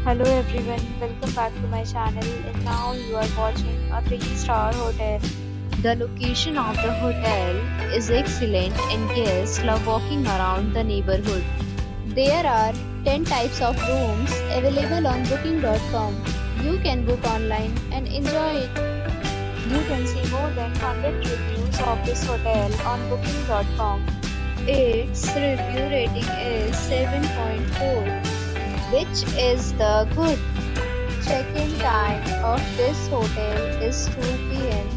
Hello everyone, welcome back to my channel and now you are watching a 3-star hotel. The location of the hotel is excellent and guests love walking around the neighborhood. There are 10 types of rooms available on booking.com. You can book online and enjoy it. You can see more than 100 reviews of this hotel on booking.com. Its review rating is 7.4, which is the good. Check-in time of this hotel is 2 p.m.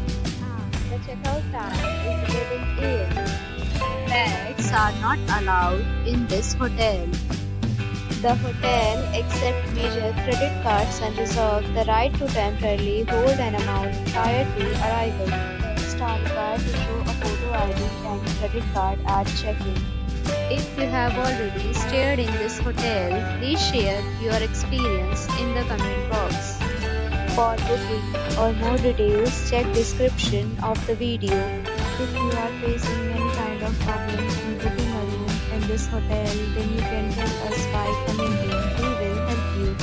The checkout time is 11 a.m. Pets are not allowed in this hotel. The hotel accepts major credit cards and reserves the right to temporarily hold an amount prior to arrival. Guests are required to show a photo ID and credit card at check-in. If you have already stayed in this hotel, please share your experience in the comment box. For booking or more details, check description of the video. If you are facing any kind of problem in booking a room in this hotel, then you can tell us by commenting. We will help you.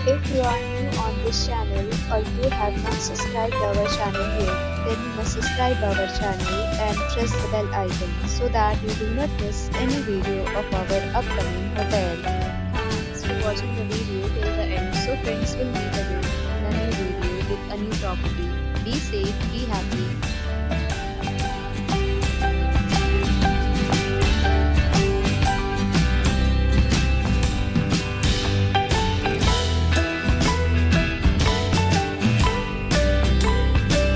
If you are new on this channel or you have not subscribed our channel yet, then you must subscribe our channel and press the bell icon so that you do not miss any video of our upcoming hotel. Thanks for watching the video till the end. So friends, will meet again in a new video with a new property. Be safe, be happy.